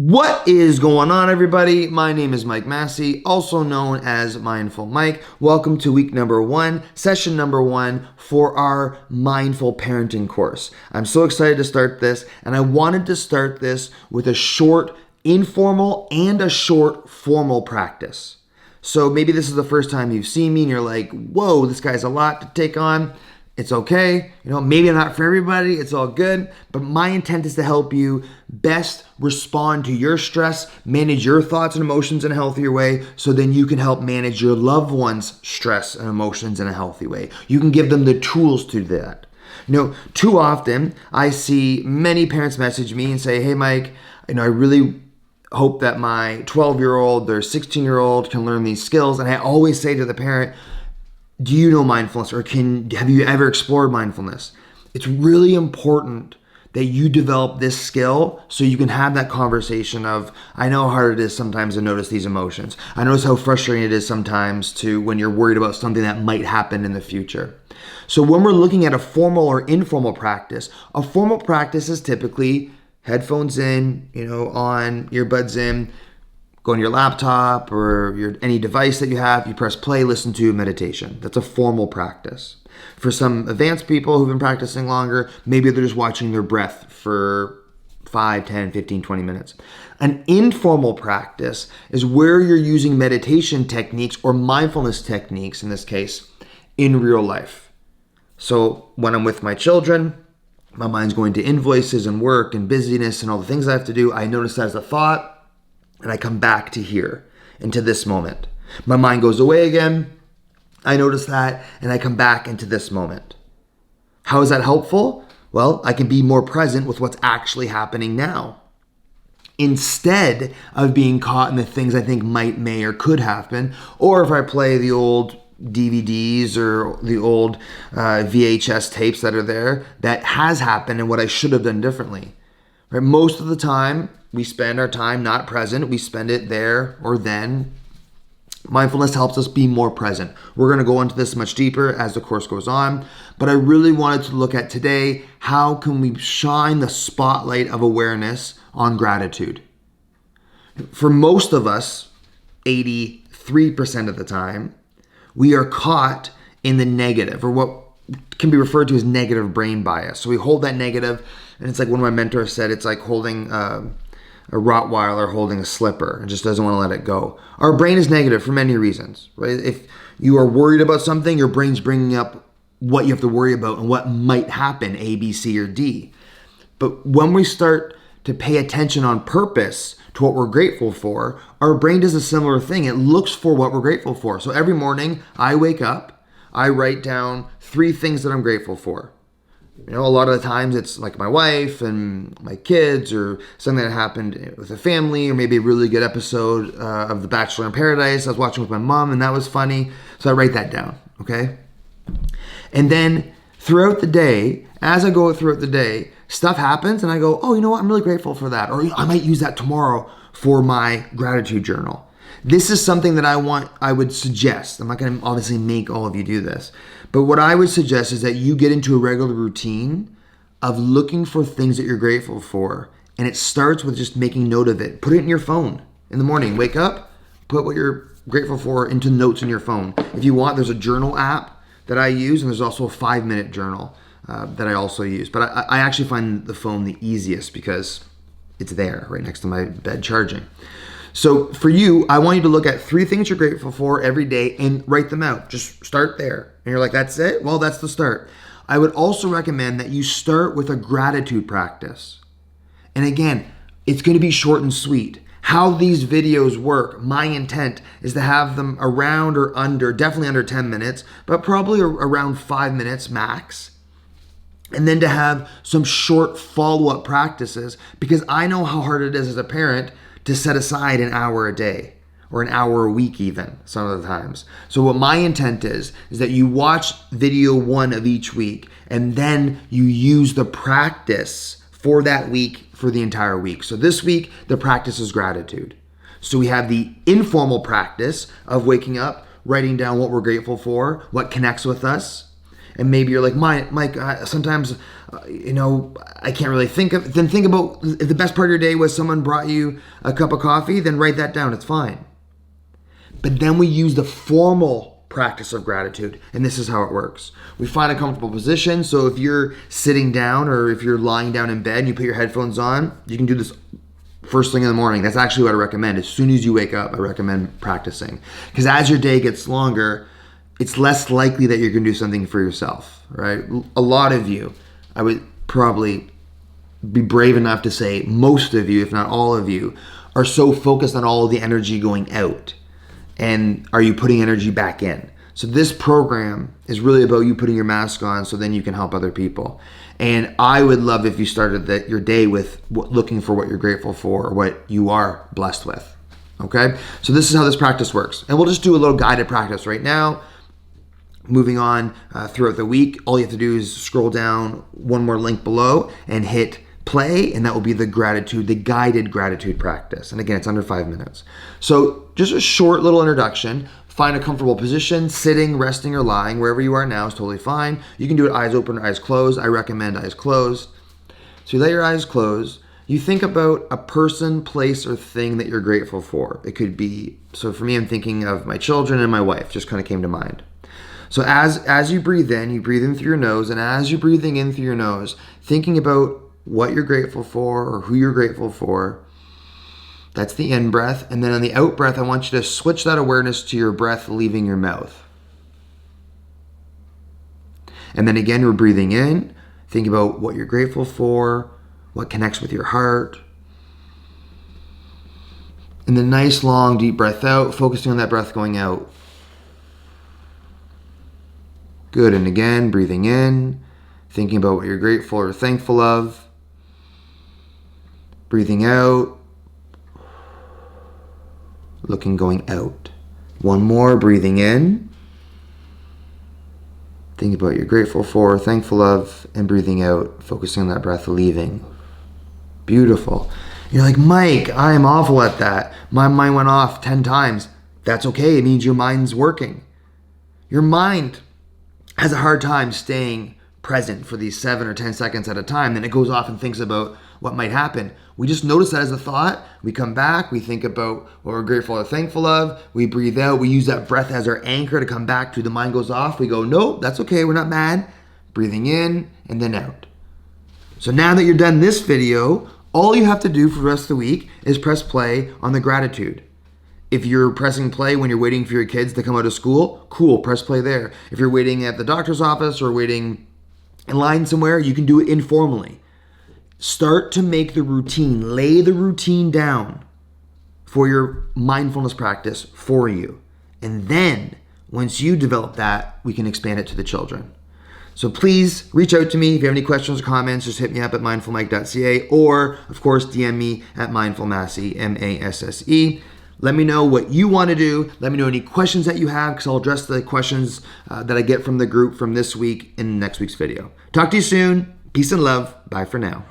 What is going on, everybody? My name is Mike Massey, also known as Mindful Mike. Welcome to week number 1, session number 1 for our Mindful Parenting course. I'm so excited to start this, and I wanted to start this with a short informal and a short formal practice. So maybe this is the first time you've seen me and you're like, whoa, this guy's a lot to take on. It's okay. Maybe not for everybody. It's all good. But my intent is to help you best respond to your stress, manage your thoughts and emotions in a healthier way, so then you can help manage your loved one's stress and emotions in a healthy way. You can give them the tools to do that. Too often I see many parents message me and say, hey, Mike, I really hope that my 12-year-old or 16-year-old can learn these skills. And I always say to the parent, do you know mindfulness, or have you ever explored mindfulness? It's really important that you develop this skill so you can have that conversation of, I know how hard it is sometimes to notice these emotions. I notice how frustrating it is sometimes when you're worried about something that might happen in the future. So when we're looking at a formal or informal practice, a formal practice is typically headphones in, on, earbuds in, go on your laptop or any device that you have, you press play, listen to meditation. That's a formal practice. For some advanced people who've been practicing longer, maybe they're just watching their breath for 5, 10, 15, 20 minutes. An informal practice is where you're using meditation techniques or mindfulness techniques, in this case, in real life. So when I'm with my children, my mind's going to invoices and work and busyness and all the things I have to do. I notice that as a thought, and I come back to here, into this moment. My mind goes away again. I notice that, and I come back into this moment. How is that helpful? Well, I can be more present with what's actually happening now, instead of being caught in the things I think may, or could happen, or if I play the old DVDs or the old VHS tapes that are there, that has happened and what I should have done differently. Right? Most of the time, we spend our time not present. We spend it there or then. Mindfulness helps us be more present. We're going to go into this much deeper as the course goes on, but I really wanted to look at today, how can we shine the spotlight of awareness on gratitude? For most of us, 83% of the time, we are caught in the negative, or what can be referred to as negative brain bias. So we hold that negative, and it's like one of my mentors said, it's like holding a Rottweiler holding a slipper and just doesn't want to let it go. Our brain is negative for many reasons, right? If you are worried about something, your brain's bringing up what you have to worry about and what might happen, A, B, C, or D. But when we start to pay attention on purpose to what we're grateful for, our brain does a similar thing. It looks for what we're grateful for. So every morning I wake up, I write down 3 things that I'm grateful for. A lot of the times it's like my wife and my kids, or something that happened with a family, or maybe a really good episode of The Bachelor in Paradise I was watching with my mom, and that was funny. So I write that down, okay? And then throughout the day, as I go throughout the day, stuff happens and I go, oh, you know what? I'm really grateful for that. Or I might use that tomorrow for my gratitude journal. This is something that I would suggest. I'm not going to obviously make all of you do this, but what I would suggest is that you get into a regular routine of looking for things that you're grateful for. And it starts with just making note of it. Put it in your phone in the morning. Wake up, put what you're grateful for into notes in your phone. If you want, there's a journal app that I use, and there's also a 5-minute journal that I also use. But I actually find the phone the easiest because it's there right next to my bed charging. So for you, I want you to look at 3 things you're grateful for every day and write them out. Just start there. And you're like, that's it? Well, that's the start. I would also recommend that you start with a gratitude practice. And again, it's going to be short and sweet. How these videos work, my intent is to have them around or under, definitely under 10 minutes, but probably around 5 minutes max. And then to have some short follow-up practices, because I know how hard it is as a parent to set aside an hour a day or an hour a week even some of the times. So what my intent is that you watch video 1 of each week, and then you use the practice for that week for the entire week. So this week, the practice is gratitude. So we have the informal practice of waking up, writing down what we're grateful for, what connects with us. And maybe you're like, Mike, sometimes, I can't really think of. Then think about if the best part of your day was someone brought you a cup of coffee, then write that down. It's fine. But then we use the formal practice of gratitude, and this is how it works. We find a comfortable position. So if you're sitting down or if you're lying down in bed and you put your headphones on, you can do this first thing in the morning. That's actually what I recommend. As soon as you wake up, I recommend practicing. Because as your day gets longer, it's less likely that you're going to do something for yourself, right? A lot of you, I would probably be brave enough to say most of you, if not all of you, are so focused on all of the energy going out. And are you putting energy back in? So this program is really about you putting your mask on so then you can help other people. And I would love if you started your day with looking for what you're grateful for or what you are blessed with. Okay? So this is how this practice works. And we'll just do a little guided practice right now. Moving on throughout the week, all you have to do is scroll down one more link below and hit play, and that will be the guided gratitude practice. And again, it's under 5 minutes. So just a short little introduction. Find a comfortable position, sitting, resting, or lying. Wherever you are now is totally fine. You can do it eyes open or eyes closed. I recommend eyes closed. So you let your eyes close. You think about a person, place, or thing that you're grateful for. It could be, so for me, I'm thinking of my children and my wife, just kind of came to mind. So as you breathe in through your nose, and as you're breathing in through your nose, thinking about what you're grateful for or who you're grateful for. That's the in breath. And then on the out breath, I want you to switch that awareness to your breath leaving your mouth. And then again, we're breathing in. Think about what you're grateful for, what connects with your heart. And then nice, long, deep breath out, focusing on that breath going out. Good. And again, breathing in, thinking about what you're grateful or thankful of. Breathing out, going out. One more, breathing in. Think about what you're grateful for, thankful of, and breathing out, focusing on that breath leaving. Beautiful. You're like, Mike, I am awful at that. My mind went off 10 times. That's okay. It means your mind's working. Your mind has a hard time staying present for these 7 or 10 seconds at a time. Then it goes off and thinks about what might happen. We just notice that as a thought. We come back. We think about what we're grateful or thankful of. We breathe out. We use that breath as our anchor to come back to. The mind goes off. We go, nope, that's okay. We're not mad. Breathing in and then out. So now that you're done this video, all you have to do for the rest of the week is press play on the gratitude. If you're pressing play when you're waiting for your kids to come out of school, cool, press play there. If you're waiting at the doctor's office or waiting in line somewhere, you can do it informally. Start to make the routine, lay the routine down for your mindfulness practice for you. And then once you develop that, we can expand it to the children. So please reach out to me. If you have any questions or comments, just hit me up at mindfulmike.ca or, of course, DM me at mindfulmasse, M-A-S-S-E. Let me know what you want to do. Let me know any questions that you have because I'll address the questions that I get from the group from this week in next week's video. Talk to you soon. Peace and love. Bye for now.